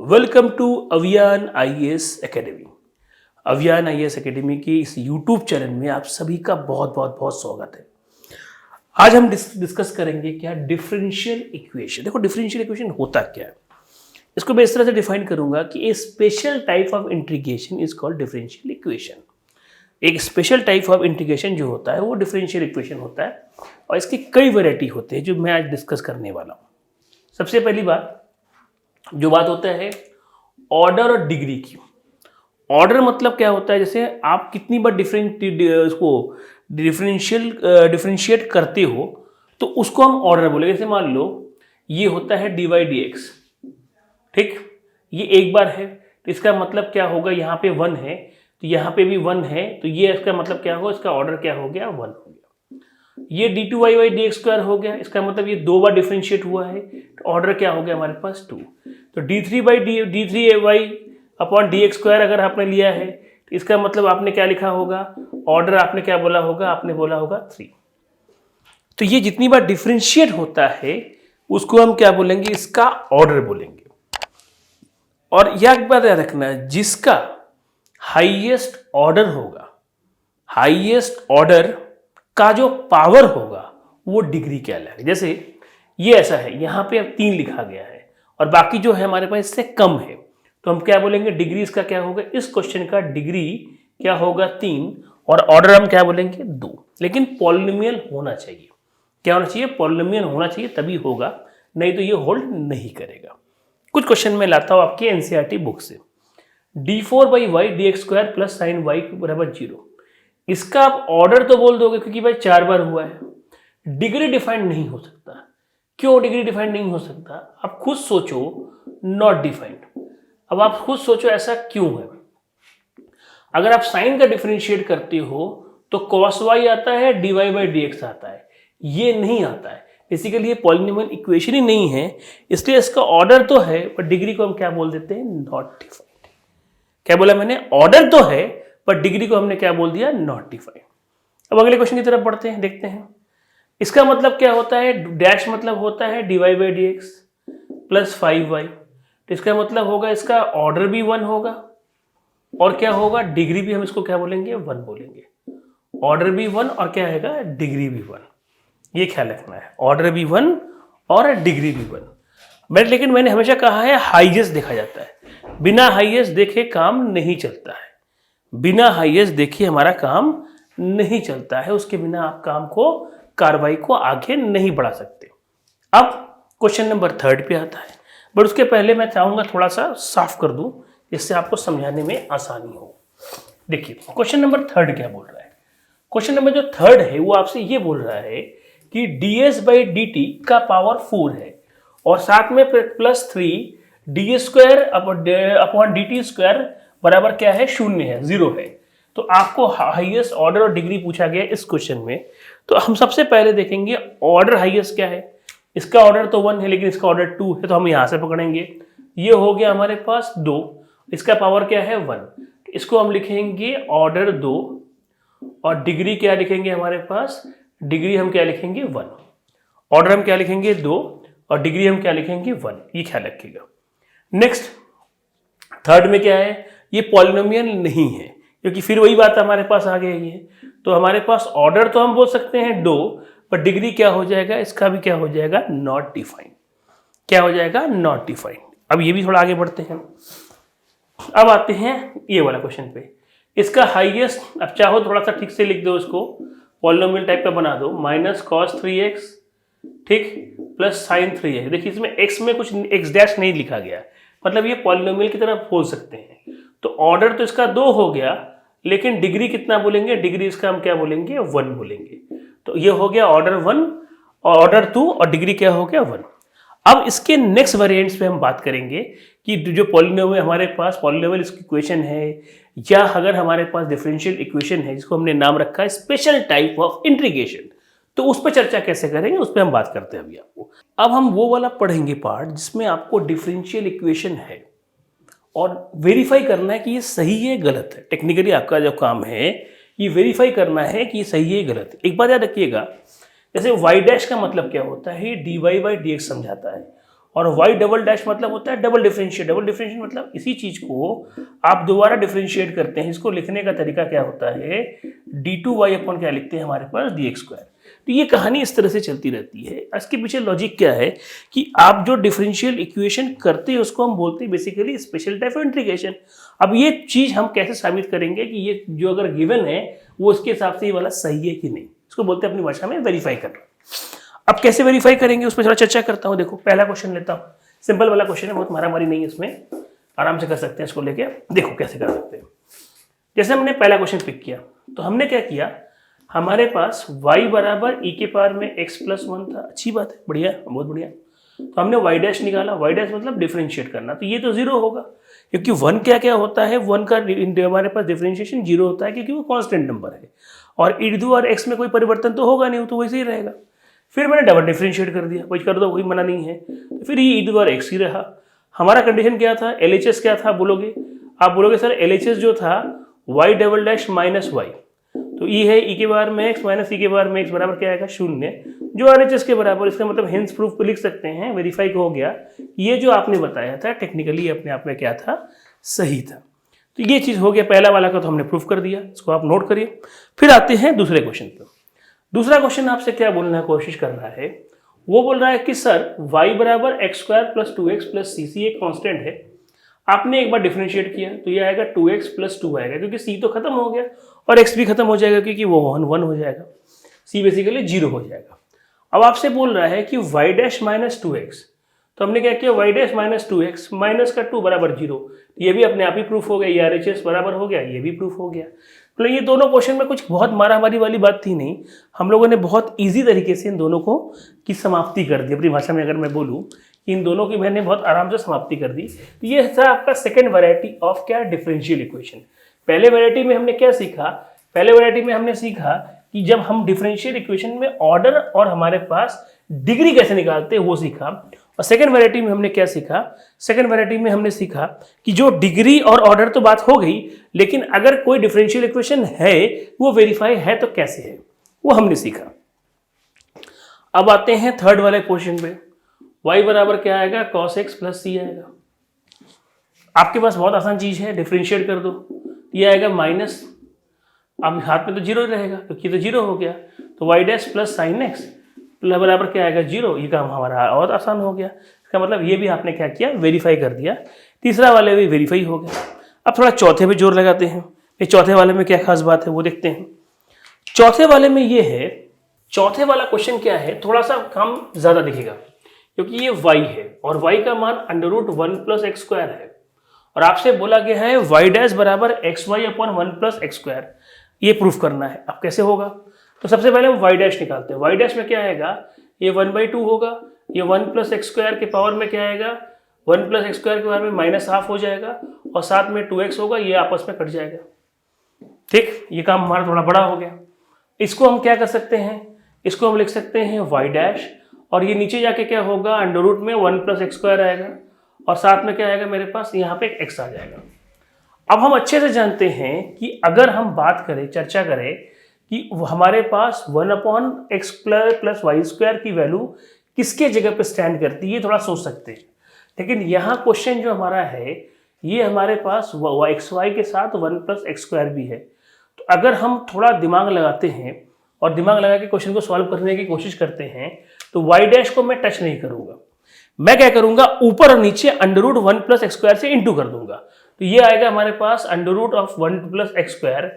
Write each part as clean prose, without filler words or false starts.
Welcome to Aviyan IAS academy. Aviyan IAS academy की इस YouTube channel में आप सभी का बहुत बहुत बहुत स्वागत है। आज हम डिस्कस करेंगे क्या डिफरेंशियल इक्वेशन। देखो डिफरेंशियल इक्वेशन होता क्या है, इसको मैं इस तरह से डिफाइन करूंगा कि a special type of integration is called differential equation. एक स्पेशल टाइप ऑफ इंटीग्रेशन जो होता है वो डिफरेंशियल इक्वेशन होता है और इसकी कई वैरायटी होते हैं जो मैं आज डिस्कस करने वाला हूँ। सबसे पहली बात जो बात होता है ऑर्डर और डिग्री की। ऑर्डर मतलब क्या होता है, जैसे आप कितनी बार डिफरेंशिएट करते हो तो उसको हम ऑर्डर बोलेंगे। जैसे मान लो ये होता है dy dx, ठीक, ये एक बार है तो इसका मतलब क्या होगा, यहाँ पे 1 है तो यहाँ पे भी 1 है तो ये इसका मतलब क्या होगा, इसका ऑर्डर क्या हो गया, 1 हो गया। ये d2y dx स्क्वायर हो गया, इसका मतलब ये 2 बार डिफरेंशिएट हुआ है तो ऑर्डर क्या हो गया हमारे पास 2। तो d3y अपॉन dx स्क्वायर अगर आपने लिया है तो इसका मतलब आपने क्या लिखा होगा, ऑर्डर आपने क्या बोला होगा, आपने बोला होगा 3। तो ये जितनी बार डिफरेंशिएट होता है उसको हम क्या बोलेंगे, इसका ऑर्डर बोलेंगे। और यह बात याद रखना, जिसका हाईएस्ट ऑर्डर होगा, हाईएस्ट ऑर्डर का जो पावर होगा वो डिग्री कहलाएगा। जैसे ये ऐसा है, यहाँ पे अब 3 लिखा गया है और बाकी जो है हमारे पास इससे कम है तो हम क्या बोलेंगे, डिग्री इसका क्या होगा, इस क्वेश्चन का डिग्री क्या होगा 3 और ऑर्डर हम क्या बोलेंगे 2। लेकिन पॉलिनोमियल होना चाहिए, क्या होना चाहिए, पॉलिनोमियल होना चाहिए तभी होगा, नहीं तो ये होल्ड नहीं करेगा। कुछ क्वेश्चन में लाता हूँ आपके एनसीईआरटी बुक से। d4/y dx square plus sign y बराबर 0, इसका आप ऑर्डर तो बोल दोगे क्योंकि भाई 4 बार हुआ है। डिग्री डिफाइंड नहीं हो सकता। क्यों डिग्री डिफाइंड नहीं हो सकता, आप खुद सोचो, नॉट डिफाइंड। अब आप खुद सोचो ऐसा क्यों है। अगर आप साइन का डिफरेंशिएट करते हो तो cos y आता है, dy/dx आता है, ये नहीं आता है। बेसिकली ये पॉलिनोमियल इक्वेशन ही नहीं है, इसलिए इसका ऑर्डर तो है पर डिग्री को हम क्या बोल देते हैं, नॉट डिफाइंड। क्या बोला मैंने, ऑर्डर तो है पर डिग्री को हमने क्या बोल दिया, नॉट डिफाइंड। अब अगले क्वेश्चन की तरफ बढ़ते हैं, देखते हैं इसका मतलब क्या होता है। डैश मतलब होता है dy/dx प्लस 5y, तो इसका मतलब होगा इसका ऑर्डर भी 1 होगा और क्या होगा, डिग्री भी हम इसको क्या बोलेंगे, 1 बोलेंगे। ऑर्डर भी 1 और क्या है, डिग्री भी 1। ये ख्याल रखना है, ऑर्डर भी 1 और डिग्री भी 1। लेकिन मैंने हमेशा कहा है हाईएस्ट देखा जाता है, बिना हाईएस्ट देखे काम नहीं चलता है। बिना हाईएस्ट देखे हमारा काम नहीं चलता है, उसके बिना आप काम को, कार्रवाई को आगे नहीं बढ़ा सकते। अब क्वेश्चन नंबर 3 पे आता है, बट उसके पहले मैं चाहूंगा थोड़ा सा साफ कर दूं जिससे आपको समझाने में आसानी हो। देखिए क्वेश्चन नंबर 3 क्या बोल रहा है। क्वेश्चन नंबर जो 3 है वो आपसे ये बोल रहा है कि ds/dt का पावर 4 है और साथ में plus 3 ds square upon dt square बराबर क्या है, 0 है, 0 है। तो आपको हाईएस्ट ऑर्डर और डिग्री पूछा गया इस क्वेश्चन में। तो हम सबसे पहले देखेंगे ऑर्डर हाईएस्ट क्या है। इसका ऑर्डर तो 1 है लेकिन इसका ऑर्डर 2 है तो हम यहां से पकड़ेंगे। ये हो गया हमारे पास 2, इसका पावर क्या है 1, इसको हम लिखेंगे ऑर्डर 2 और डिग्री क्या लिखेंगे हमारे पास, डिग्री हम क्या लिखेंगे 1। ऑर्डर हम क्या लिखेंगे 2 और डिग्री हम क्या लिखेंगे 1, ये ख्याल रखिएगा। नेक्स्ट 3 में क्या है, ये पॉलिनोमियल नहीं है क्योंकि फिर वही बात हमारे पास आ गई है। तो हमारे पास ऑर्डर तो हम बोल सकते हैं 2 पर डिग्री क्या हो जाएगा, इसका भी क्या हो जाएगा, नॉट डिफाइंड। क्या हो जाएगा, नॉट डिफाइंड। अब ये भी थोड़ा आगे बढ़ते हैं। अब आते हैं ये वाला क्वेश्चन पे। इसका हाईएस्ट, अब चाहो थोड़ा सा ठीक से लिख दो, इसको पॉलिनोमियल टाइप का बना दो, माइनस cos 3x, ठीक, प्लस साइन 3x। देखिए इसमें x में कुछ x डैश नहीं लिखा गया, मतलब ये पॉलिनोमियल की तरह बोल सकते हैं। तो ऑर्डर तो इसका 2 हो गया लेकिन डिग्री कितना बोलेंगे, डिग्री इसका हम क्या बोलेंगे, 1 बोलेंगे। तो ये हो गया ऑर्डर 1 और ऑर्डर 2 और डिग्री क्या हो गया 1। अब इसके नेक्स्ट वेरिएंट्स पे हम बात करेंगे कि जो पॉलिनोमियल हमारे पास पॉलिनोमियल इक्वेशन है या अगर हमारे पास डिफरेंशियल इक्वेशन है जिसको हमने नाम रखा है स्पेशल टाइप ऑफ इंटीग्रेशन, तो उस पर चर्चा कैसे करेंगे उस पर हम बात करते हैं अभी आपको। अब हम वो वाला पढ़ेंगे पार्ट जिसमें आपको डिफरेंशियल इक्वेशन है और वेरीफाई करना है कि ये सही है गलत है। टेक्निकली आपका जो काम है ये वेरीफाई करना है कि ये सही है गलत है। एक बात याद रखिएगा, जैसे y डैश का मतलब क्या होता है, dy/dx समझाता है और y डबल डैश मतलब होता है डबल डिफरेंशिएट। डबल डिफरेंशिएट मतलब इसी चीज को आप दोबारा डिफरेंशिएट करते हैं। इसको लिखने का तरीका क्या होता है, d2y अपॉन क्या लिखते हैं हमारे पास dx स्क्वायर। तो ये कहानी इस तरह से चलती रहती है। इसके पीछे लॉजिक क्या है कि आप जो डिफरेंशियल इक्वेशन करते हैं उसको हम बोलते हैं basically special type of integration. अब ये चीज हम कैसे साबित करेंगे कि ये जो अगर गिवन है वो उसके हिसाब से ये वाला सही है कि नहीं, इसको बोलते हैं अपनी भाषा में वेरीफाई करना। अब कैसे वेरीफाई करेंगे उस पर थोड़ा चर्चा करता हूँ। देखो पहला क्वेश्चन लेता हूँ, सिंपल वाला क्वेश्चन है, बहुत मारामारी नहीं है इसमें, आराम से कर सकते हैं इसको लेके। देखो कैसे कर सकते हैं। जैसे हमने पहला क्वेश्चन पिक किया तो हमने क्या किया, हमारे पास y बराबर e के पावर में x प्लस 1 था। अच्छी बात है, बढ़िया, बहुत बढ़िया। तो हमने y डैश निकाला, y डैश मतलब डिफरेंशिएट करना, तो ये तो जीरो होगा क्योंकि 1 क्या क्या होता है, 1 का हमारे पास डिफरेंशिएशन जीरो होता है क्योंकि वो कांस्टेंट नंबर है और e टू और x में कोई परिवर्तन तो होगा नहीं, तो वैसे ही रहेगा। फिर मैंने डबल डिफरेंशिएट कर दिया, वही कर दो, कोई मना नहीं है। तो फिर ये e टू और x ही रहा। हमारा कंडीशन क्या था, LHS क्या था बोलोगे, आप बोलोगे सर LHS जो था y double dash minus y, तो e है e के बार में x माइनस e के बार में x बराबर क्या आएगा, शून्य, जो RHS के बराबर। इसका मतलब हेंस प्रूफ को लिख सकते हैं, वेरीफाई हो गया, ये जो आपने बताया था टेक्निकली अपने आप में क्या था, सही था। तो ये चीज हो गया, पहला वाला का तो हमने प्रूफ कर दिया, इसको आप नोट करिए। फिर आते हैं दूसरे क्वेश्चन पर। दूसरा क्वेश्चन आपसे क्या बोलने की कोशिश कर रहा है, वो बोल रहा है कि सर y बराबर x square plus 2x plus c एक कांस्टेंट है, आपने एक बार डिफरेंशिएट किया तो ये आएगा 2x प्लस 2 आएगा क्योंकि c तो खत्म हो गया और x भी खत्म हो जाएगा क्योंकि वो 1 हो जाएगा, c बेसिकली 0 हो जाएगा। अब आपसे बोल रहा है कि y डैश माइनस 2x, तो हमने क्या किया, y dash minus 2x minus का 2 बराबर 0, ये भी अपने आप ही प्रूफ हो गया, ये RHS बराबर हो गया, ये भी प्रूफ हो गया। मतलब ये दोनों क्वेश्चन में कुछ बहुत मारामारी वाली बात थी नहीं, हम लोगों ने बहुत इजी तरीके से इन दोनों को की समाप्ति कर दी। अपनी भाषा में अगर मैं बोलूँ कि इन दोनों की मैंने बहुत आराम से समाप्ति कर दी। तो ये था आपका सेकेंड वैरायटी ऑफ क्या, डिफरेंशियल इक्वेशन। पहले वैरायटी में हमने क्या सीखा, पहले वैरायटी में हमने सीखा कि जब हम डिफरेंशियल इक्वेशन में ऑर्डर और हमारे पास डिग्री कैसे निकालते हैं वो सीखा। और सेकेंड वैरायटी में हमने क्या सीखा, सेकेंड वैरायटी में हमने सीखा कि जो डिग्री और ऑर्डर तो बात हो गई, लेकिन अगर कोई डिफरेंशियल इक्वेशन है वो वेरीफाई है तो कैसे है, वो हमने सीखा। अब आते हैं थर्ड वाले क्वेश्चन पे। y बराबर क्या आएगा, cos x प्लस c आएगा। आपके पास बहुत आसान चीज है, डिफरेंशिएट कर दो, ये आएगा माइनस, अब हाथ में तो जीरो रहेगा क्योंकि तो जीरो हो गया, तो y dash plus sine x बराबर क्या आएगा, जीरो। ये काम हमारा और आसान हो गया। इसका मतलब ये भी आपने क्या किया, वेरीफाई कर दिया। तीसरा वाले भी वेरीफाई हो गया। अब थोड़ा चौथे पे जोर लगाते हैं, ये चौथे वाले में क्या खास बात है वो देखते हैं। चौथे वाले में ये है, चौथे वाला क्वेश्चन क्या है, थोड़ा सा काम ज्यादा दिखेगा क्योंकि ये y है और y का मान under root 1 plus x square है और आपसे बोला गया है y डैश बराबर x y upon 1 plus x square, ये प्रूफ करना है। अब कैसे होगा, तो सबसे पहले हम y डैश निकालते हैं। y डैश में क्या आएगा, ये 1/2 होगा, ये 1 प्लस एक्स स्क्वायर के पावर में क्या आएगा, 1 प्लस एक्स स्क्वायर के पावर में माइनस हाफ हो जाएगा और साथ में 2x होगा, ये आपस में कट जाएगा। ठीक, ये काम हमारा थोड़ा बड़ा हो गया। इसको हम क्या कर सकते हैं, इसको हम लिख सकते हैं y डैश और ये नीचे जाके क्या होगा, अंडर रूट में 1 प्लस एक्स स्क्वायर आएगा और साथ में क्या आएगा मेरे पास, यहाँ पे एक x आ जाएगा। अब हम अच्छे से जानते हैं कि अगर हम बात करें, चर्चा करें कि हमारे पास 1/x प्लस वाई स्क्वायर की वैल्यू किसके जगह पे स्टैंड करती है, ये थोड़ा सोच सकते हैं। लेकिन यहाँ क्वेश्चन जो हमारा है ये हमारे पास एक्स वाई के साथ 1 प्लस एक्स स्क्वायर भी है। तो अगर हम थोड़ा दिमाग लगाते हैं और दिमाग लगा के क्वेश्चन को सॉल्व करने की कोशिश करते हैं तो वाई डैश को मैं टच नहीं करूंगा, मैं क्या करूंगा, ऊपर और नीचे under root 1 plus x square से इंटू कर दूंगा। तो ये आएगा हमारे पास under root of 1 plus x square,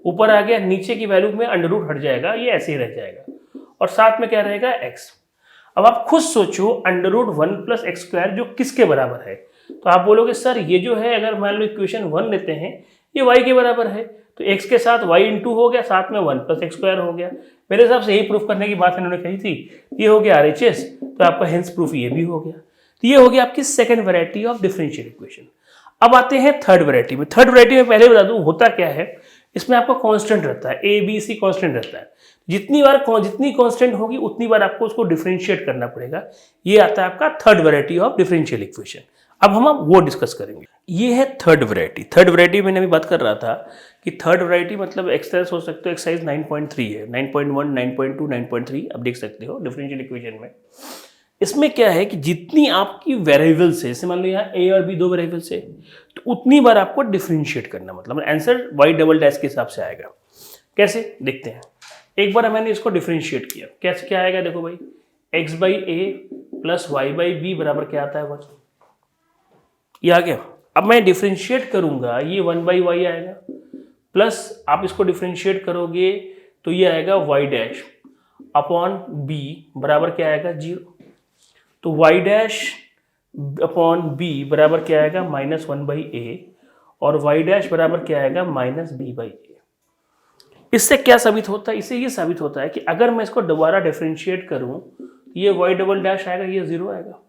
ऊपर आ गया, नीचे की वैल्यू में अंडर रूट हट जाएगा, ये ऐसे ही रह जाएगा और साथ में क्या रहेगा, x। अब आप खुद सोचो, under root 1 plus x square जो किसके बराबर है, तो आप बोलोगे सर ये जो है अगर मान लो इक्वेशन 1 लेते हैं ये y के बराबर है, तो x के साथ y इंटू हो गया, साथ में 1 प्लस एक्स स्क्वायर हो गया। मेरे हिसाब से यही प्रूफ करने की बात इन्होंने कही थी, ये हो गया RHS, तो आपका हेंस प्रूफ ये भी हो गया। तो ये हो गया आपकी second variety of differential equation. अब आते हैं थर्ड वैरायटी में। थर्ड वैरायटी में पहले बता दूं होता क्या है, इसमें आपका कांस्टेंट रहता है, ए बी सी कांस्टेंट रहता है। जितनी कांस्टेंट होगी उतनी बार आपको उसको डिफरेंशिएट करना पड़ेगा। ये आता है आपका third variety of differential equation. अब हम वो डिस्कस करेंगे। ये है थर्ड वैरायटी। थर्ड वैरायटी मैंने अभी बात कर रहा था कि थर्ड वैरायटी मतलब एक्सरसाइज हो सकते हो, एक्सरसाइज 9.3 है, 9.1, 9.2, 9.3 अब देख सकते हो डिफरेंशियल इक्वेशन में। इसमें क्या है कि जितनी आपकी वेरिएबल्स है, जैसे मान लो यहाँ a और b दो वेरिएबल्स है, तो उतनी बार आपको डिफरेंशिएट करना, मतलब आंसर y डबल डैश के हिसाब से आएगा। कैसे देखते हैं। एक बार मैंने इसको डिफरेंशिएट किया, कैसे क्या आएगा देखो भाई, x by a plus y by b बराबर क्या आता है 1, ये आ गया। अब मैं डिफरेंशिएट करूंगा, ये 1 बाई वाई आएगा, प्लस आप इसको डिफरेंशिएट करोगे तो ये आएगा y डैश अपॉन b बराबर क्या आएगा 0। तो y डैश अपॉन b बराबर क्या आएगा -1 बाई ए, और y डैश बराबर क्या आएगा -b बाई ए। इससे क्या साबित होता है, इससे ये साबित होता है कि अगर मैं इसको दोबारा डिफरेंशिएट करूं, ये y डबल डैश आएगा, ये 0 आएगा।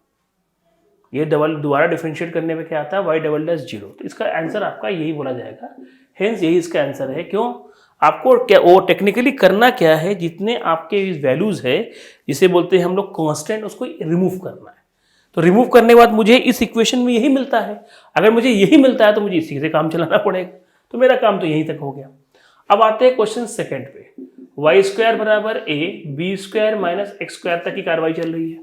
ये दोबारा डिफरेंशिएट करने पे क्या आता है, y डबल डैश 0। तो इसका आंसर आपका यही बोला जाएगा, हेंस यही इसका आंसर है। क्यों, आपको क्या वो टेक्निकली करना क्या है, जितने आपके वैल्यूज है, जिसे बोलते हैं हम लोग कांस्टेंट, उसको रिमूव करना है। तो रिमूव करने के बाद मुझे इस इक्वेशन में यही मिलता है। अगर मुझे यही मिलता है तो मुझे इसी से काम चलाना पड़ेगा। तो मेरा काम तो यहीं तक हो गया। अब आते हैं क्वेश्चन सेकंड पे, वाई स्क्वायर बराबर a b square minus x square तक की कार्रवाई चल रही है।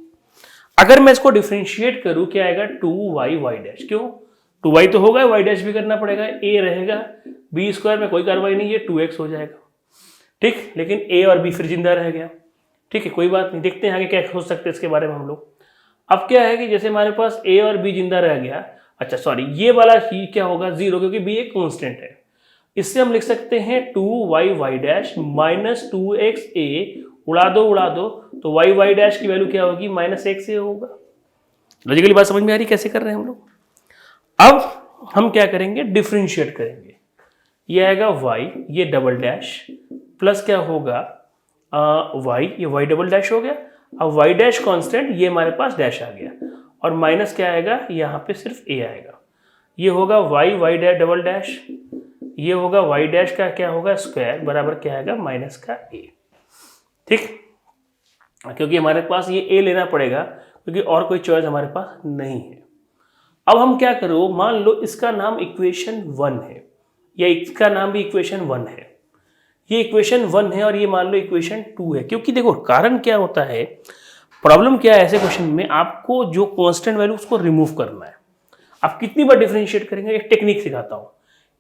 अगर मैं इसको डिफरेंशिएट करूं, क्या आएगा 2y वाई डैश। क्यों, 2y तो होगा, y डैश भी करना पड़ेगा, a रहेगा, b स्क्वायर में कोई कार्रवाई नहीं है, 2x हो जाएगा। ठीक, लेकिन a और b फिर जिंदा रह गया। ठीक है, कोई बात नहीं, देखते हैं आगे क्या सोच सकते हैं इसके बारे में हम लोग। अब क्या है कि जैसे हमारे पास a और b जिंदा रह गया, अच्छा सॉरी, ये वाला ही क्या होगा 0, क्योंकि b एक कांस्टेंट है। इससे हम लिख सकते हैं 2y Y dash minus 2xa, उड़ा दो, तो y वाई डैश की वैल्यू क्या होगी -xa होगा। लॉजिकली बात समझ में आ रही कैसे कर रहे हैं हम लोग। अब हम क्या करेंगे, डिफरेंशिएट करेंगे। ये आएगा y, ये डबल डैश, प्लस क्या होगा y, ये y डबल डैश हो गया। अब y डैश कांस्टेंट, ये हमारे पास डैश आ गया, और माइनस क्या आएगा, यहाँ पे सिर्फ a आएगा। ये होगा y डैश डबल डैश, ये होगा y डैश का क्या होगा स्क्वायर बराबर क्या आएगा माइनस का a। ठीक, क्योंकि हमारे पास ये a लेना पड़ेगा, क्योंकि और कोई चॉइस हमारे पास नहीं है। अब हम क्या करो, मान लो इसका नाम इक्वेशन 1 है, या इसका नाम भी इक्वेशन 1 है, ये इक्वेशन 1 है, और ये मान लो इक्वेशन 2 है। क्योंकि देखो कारण क्या होता है, प्रॉब्लम क्या है ऐसे क्वेश्चन में, आपको जो कांस्टेंट वैल्यू उसको रिमूव करना है। आप कितनी बार डिफरेंशिएट करेंगे, एक टेक्निक सिखाता हूँ।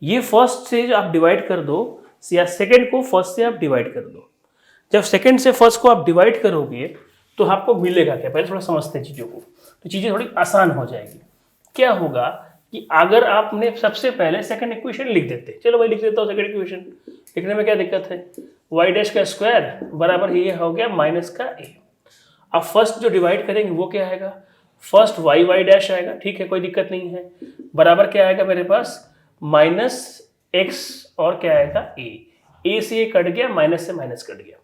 ये फर्स्ट से आप डिवाइड कर दो, या सेकेंड को फर्स्ट से आप डिवाइड कर दो। जब सेकेंड से फर्स्ट को आप डिवाइड करोगे तो आपको मिलेगा क्या, पहले थोड़ा समझते हैं चीज़ों को, तो चीज़ें थोड़ी आसान हो जाएगी। क्या होगा कि अगर आपने सबसे पहले सेकंड इक्वेशन लिख देते, चलो भाई लिख देता हूँ सेकंड इक्वेशन, लिखने में क्या दिक्कत है, y डैश का स्क्वायर बराबर ये हो गया माइनस का a। अब फर्स्ट जो डिवाइड करेंगे वो क्या आएगा, फर्स्ट वाई डैश आएगा, ठीक है कोई दिक्कत नहीं है, बराबर क्या आएगा मेरे पास माइनस एक्स, और क्या आएगा a से ये कट गया, माइनस से माइनस कट गया।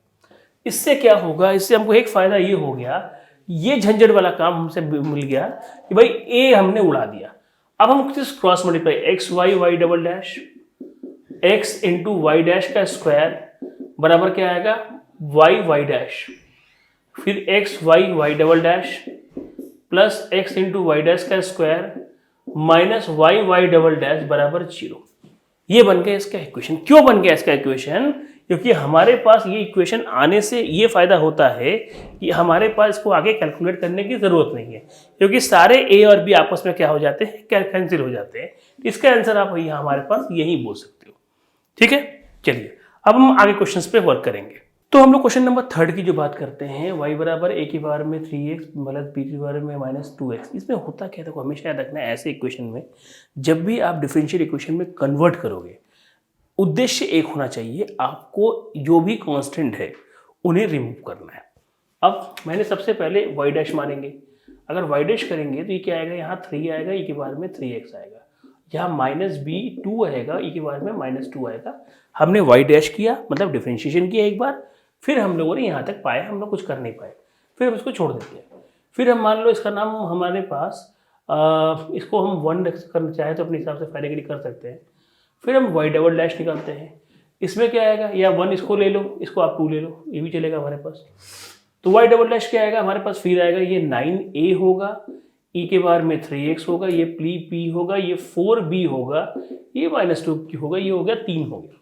इससे क्या होगा, इससे हमको एक फायदा ये हो गया, ये झंझट वाला काम हमसे मिल गया कि भाई a हमने उड़ा दिया। अब हम किस cross multiply, X Y double dash, X into Y dash का स्क्वायर बराबर क्या आएगा वाई डैश, फिर X Y double dash plus X into Y dash का square minus Y double dash बराबर 0। ये बन गया इसका इक्वेशन। क्यों बन गया इसका इक्वेशन, क्योंकि हमारे पास ये इक्वेशन आने से ये फायदा होता है कि हमारे पास इसको आगे कैलकुलेट करने की जरूरत नहीं है, क्योंकि सारे a और b आपस में क्या हो जाते हैं, कैंसिल हो जाते हैं। इसका आंसर आप यहाँ हमारे पास यही बोल सकते हो। ठीक है, चलिए अब हम आगे क्वेश्चंस पे वर्क करेंगे। तो हम लोग क्वेश्चन नंबर 3 की जो बात करते हैं, y बराबर a की पावर में 3x प्लस b की पावर में -2x। इसमें होता क्या है, हमेशा याद रखना है ऐसे इक्वेशन में जब भी आप डिफरेंशियल इक्वेशन में कन्वर्ट करोगे, उद्देश्य एक होना चाहिए, आपको जो भी कांस्टेंट है उन्हें रिमूव करना है। अब मैंने सबसे पहले y डैश मानेंगे, अगर y डैश करेंगे तो ये क्या आएगा, यहाँ 3 आएगा, e की पावर में 3x आएगा, यहाँ -b 2 आएगा, e की पावर में -2 आएगा। हमने y डैश किया, मतलब डिफरेंशिएशन किया एक बार, फिर हम लोगों ने यहाँ तक पाया, हम लोग कुछ कर नहीं पाए, फिर हम इसको छोड़ देते हैं। फिर हम मान लो इसका नाम हमारे पास इसको हम 1 करना चाहे तो अपने हिसाब से फायदे के लिए कर सकते हैं। फिर हम y डबल डैश निकालते हैं, इसमें क्या आएगा, या 1 इसको ले लो, इसको आप 2 ले लो, ये भी चलेगा हमारे पास। तो y डबल डैश क्या आएगा हमारे पास, फिर आएगा ये 9a होगा, e के बार में 3x होगा, ये p होगा, ये 4b होगा, ये -2 होगा, ये हो गया 3 हो गया।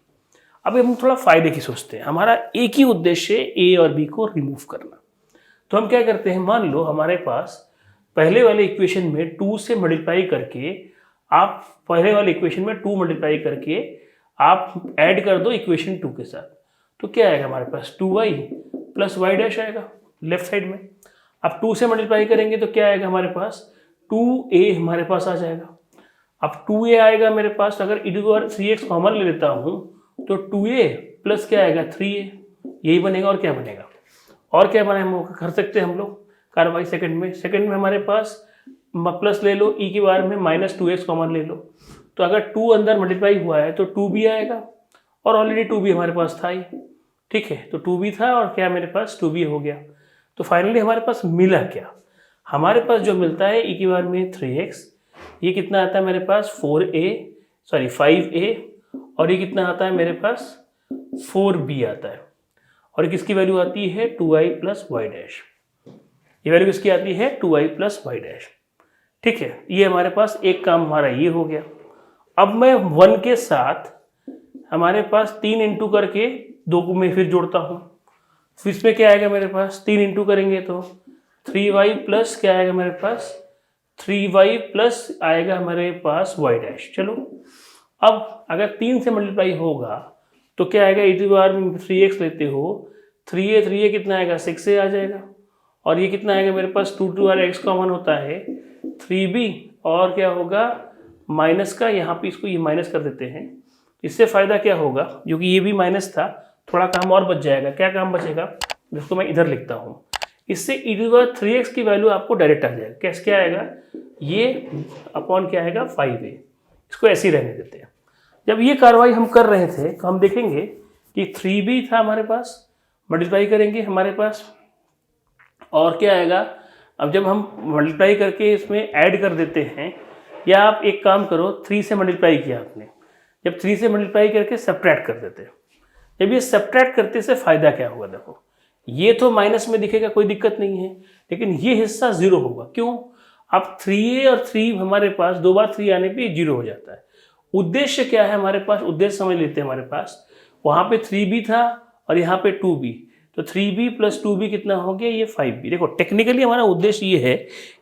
अब हम थोड़ा फायदे की सोचते हैं, हमारा एक ही उद्देश्य a और b को रिमूव करना। तो हम क्या करते हैं, मान लो हमारे पास पहले वाले इक्वेशन में 2 से मल्टीप्लाई करके आप पहले वाले इक्वेशन में 2 मल्टीप्लाई करके आप ऐड कर दो इक्वेशन 2 के साथ, तो क्या आएगा हमारे पास 2y प्लस वाई डैश आएगा लेफ्ट साइड में। अब 2 से मल्टीप्लाई करेंगे तो क्या आएगा हमारे पास 2a हमारे पास आ जाएगा। अब 2a आएगा मेरे पास, अगर e3x कॉमन ले लेता हूँ तो 2a प्लस क्या आएगा 3a, यही बनेगा। और क्या बनेगा, और क्या बना हम कर सकते हैं हम लोग कार्रवाई सेकंड में हमारे पास प्लस ले लो, ई के बारे में -2x कॉमन ले लो, तो अगर 2 अंदर मल्टीप्लाई हुआ है तो 2b आएगा, और ऑलरेडी 2b हमारे पास था ही, ठीक है। तो 2b था और क्या मेरे पास 2b हो गया। तो फाइनली हमारे पास मिला क्या, हमारे पास जो मिलता है ई के बारे में 3x, ये कितना आता है मेरे पास 5a, और ये कितना आता है मेरे पास 4b आता है, और किसकी वैल्यू आती है 2i प्लस वाई डैश, ये वैल्यू किसकी आती है 2i प्लस वाई डैश, ठीक है। ये हमारे पास एक काम हमारा ये हो गया। अब मैं 1 के साथ हमारे पास 3 इंटू करके 2 को मैं फिर जोड़ता हूँ, फिर इसमें क्या आएगा मेरे पास 3 इंटू करेंगे तो 3y प्लस क्या आएगा मेरे पास 3y प्लस आएगा हमारे पास y डैश। चलो अब अगर 3 से मल्टीप्लाई होगा तो क्या आएगा, इसी बार में 3x लेते हो, 3a कितना आएगा 6a आ जाएगा, और ये कितना आएगा मेरे पास 2 और x कॉमन होता है 3b, और क्या होगा माइनस का, यहाँ पे इसको ये माइनस कर देते हैं। इससे फ़ायदा क्या होगा, जो कि ये भी माइनस था, थोड़ा काम और बच जाएगा। क्या काम बचेगा, जिसको मैं इधर लिखता हूँ, इससे e3x की वैल्यू आपको डायरेक्ट आ जाएगा। कैसे क्या आएगा, ये अपॉन क्या आएगा 5a, इसको ऐसे ही रहने देते हैं। जब ये कार्रवाई हम कर रहे थे तो हम देखेंगे कि 3b था हमारे पास, मल्टीप्लाई करेंगे हमारे पास, और क्या आएगा, अब जब हम मल्टीप्लाई करके इसमें ऐड कर देते हैं, या आप एक काम करो 3 से मल्टीप्लाई किया आपने, जब 3 से मल्टीप्लाई करके सब्ट्रैक्ट कर देते हैं। जब ये सब्ट्रैक्ट करते से फ़ायदा क्या होगा, देखो ये तो माइनस में दिखेगा, कोई दिक्कत नहीं है, लेकिन ये हिस्सा 0 होगा। क्यों, अब 3a और 3 हमारे पास 2 बार 3 आने पे 0 हो जाता है। उद्देश्य क्या है हमारे पास, उद्देश्य समझ लेते हैं। हमारे पास वहाँ पे 3b था और यहाँ पे 2b, तो 3b प्लस 2b कितना हो गया, ये 5b। देखो टेक्निकली हमारा उद्देश्य ये है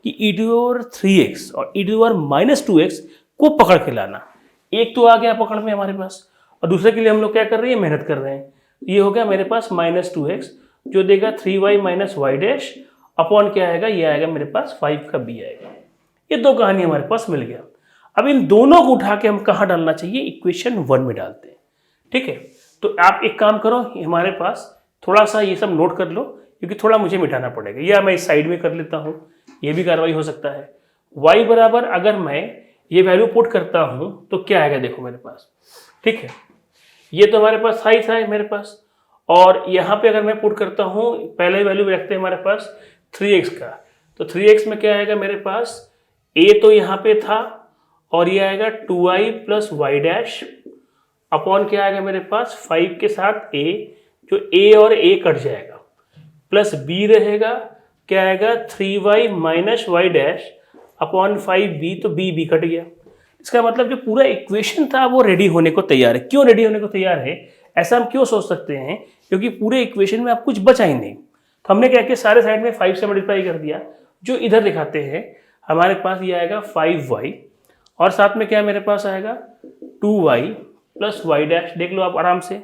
कि e3x और e−2x को पकड़ के लाना। एक तो आ गया पकड़ में हमारे पास, और दूसरे के लिए हम लोग क्या कर रहे हैं, मेहनत कर रहे हैं। ये हो गया मेरे पास -2x, जो देगा 3y minus Y dash upon क्या आएगा, ये आएगा मेरे पास 5 का b आएगा। ये दो कहानी हमारे पास मिल गया। अब इन दोनों को उठा के हम कहाँ डालना चाहिए, इक्वेशन 1 में डालते हैं, ठीक है। तो आप एक काम करो, हमारे पास थोड़ा सा ये सब नोट कर लो, क्योंकि थोड़ा मुझे मिटाना पड़ेगा, या मैं इस साइड में कर लेता हूँ, ये भी कार्रवाई हो सकता है। y बराबर अगर मैं ये वैल्यू पुट करता हूँ तो क्या आएगा, देखो मेरे पास, ठीक है, ये तो हमारे पास था ही था मेरे पास, और यहाँ पे अगर मैं पुट करता हूँ, पहले वैल्यू रखते हैं हमारे पास 3x का, तो 3x में क्या आएगा मेरे पास, a तो यहाँ पे था, और ये आएगा 2i plus Y dash upon क्या आएगा मेरे पास 5 के साथ a, जो a और a कट जाएगा, प्लस b रहेगा, क्या आएगा 3y minus Y dash upon 5b, तो b कट गया। इसका मतलब जो पूरा इक्वेशन था वो रेडी होने को तैयार है। क्यों रेडी होने को तैयार है, ऐसा हम क्यों सोच सकते हैं, क्योंकि पूरे इक्वेशन में आप कुछ बचा ही नहीं। तो हमने क्या किया, सारे साइड में 5 से मल्टीप्लाई कर दिया, जो इधर दिखाते हैं हमारे पास ये आएगा 5y, और साथ में क्या मेरे पास आएगा 2y प्लस वाई डैश, देख लो आप आराम से,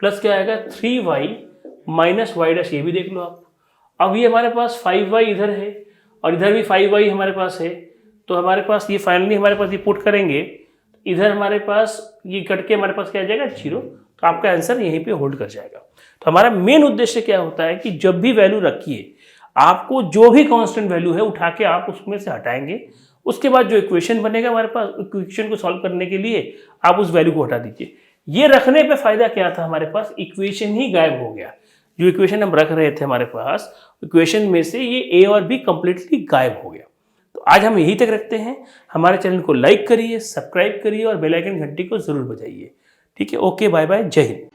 प्लस क्या आएगा 3y माइनस वाई डैश, ये भी देख लो आप। अब ये हमारे पास 5y इधर है और इधर भी 5y हमारे पास है, तो हमारे पास ये फाइनली हमारे पास ये पुट करेंगे, इधर हमारे पास ये कट के हमारे पास क्या आ जाएगा 0, तो आपका आंसर यहीं पे होल्ड कर जाएगा। तो हमारा मेन उद्देश्य क्या होता है कि जब भी वैल्यू रखिए, आपको जो भी कांस्टेंट वैल्यू है उठा के आप उसमें से हटाएंगे, उसके बाद जो इक्वेशन बनेगा हमारे पास, इक्वेशन को सॉल्व करने के लिए आप उस वैल्यू को हटा दीजिए। ये रखने पे फायदा क्या था, हमारे पास इक्वेशन ही गायब हो गया। जो इक्वेशन हम रख रहे थे हमारे पास, इक्वेशन में से ये a और b कंप्लीटली गायब हो गया। तो आज हम यही तक रखते हैं। हमारे चैनल को लाइक करिए, सब्सक्राइब करिए और बेल आइकन घंटी को जरूर बजाइए। ठीक है, ओके, बाय बाय, जय हिंद।